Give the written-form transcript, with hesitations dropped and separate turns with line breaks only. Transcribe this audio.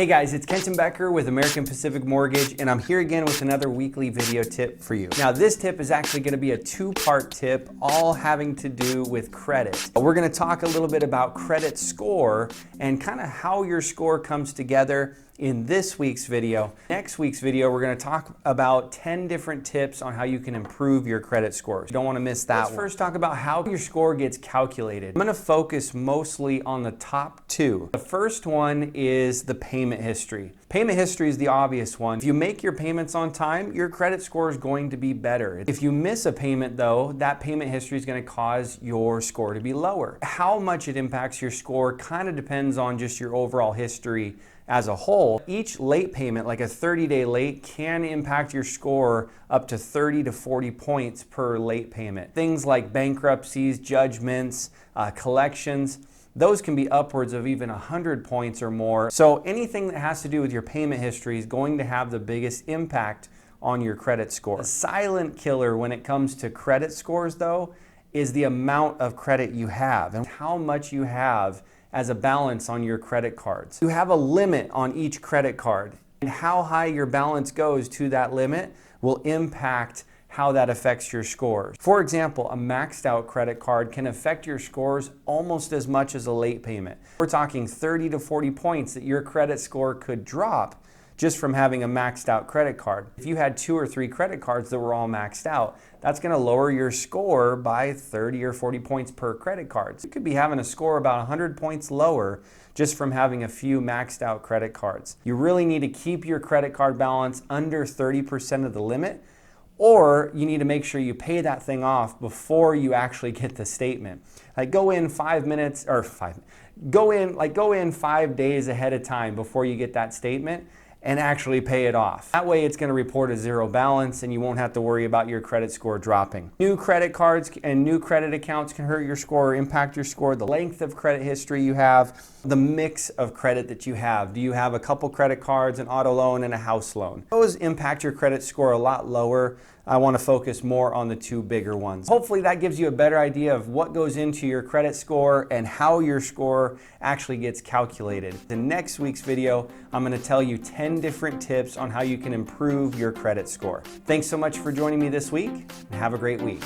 Hey guys, it's Kenton Becker with American Pacific Mortgage, and I'm here again with another weekly video tip for you. Now, this tip is actually going to be a two-part tip, all having to do with credit. We're going to talk a little bit about credit score and kind of how your score comes together in this week's video. Next week's video, we're going to talk about 10 different tips on how you can improve your credit scores. You don't want to miss that. Let's first talk about how your score gets calculated. I'm going to focus mostly on the top two. The first one is the payment history. Payment history is the obvious one. If you make your payments on time, your credit score is going to be better. If you miss a payment though, that payment history is going to cause your score to be lower. How much it impacts your score kind of depends on just your overall history as a whole. Each late payment, like a 30-day late, can impact your score up to 30 to 40 points per late payment. Things like bankruptcies, judgments, collections, those can be upwards of even 100 points or more. So anything that has to do with your payment history is going to have the biggest impact on your credit score. The silent killer when it comes to credit scores though is the amount of credit you have and how much you have as a balance on your credit cards. You have a limit on each credit card, and how high your balance goes to that limit will impact how that affects your scores. For example, a maxed out credit card can affect your scores almost as much as a late payment. We're talking 30 to 40 points that your credit score could drop just from having a maxed out credit card. If you had 2 or 3 credit cards that were all maxed out, that's going to lower your score by 30 or 40 points per credit card. So you could be having a score about 100 points lower just from having a few maxed out credit cards. You really need to keep your credit card balance under 30% of the limit, or you need to make sure you pay that thing off before you actually get the statement. Like go in 5 minutes or go in 5 days ahead of time before you get that statement and actually pay it off. That way it's going to report a zero balance and you won't have to worry about your credit score dropping. New credit cards and new credit accounts can hurt your score or impact your score. The length of credit history you have, the mix of credit that you have. Do you have a couple credit cards, an auto loan, and a house loan? Those impact your credit score a lot lower. I want to focus more on the 2 bigger ones. Hopefully that gives you a better idea of what goes into your credit score and how your score actually gets calculated. In next week's video, I'm going to tell you 10 different tips on how you can improve your credit score. Thanks so much for joining me this week, and have a great week.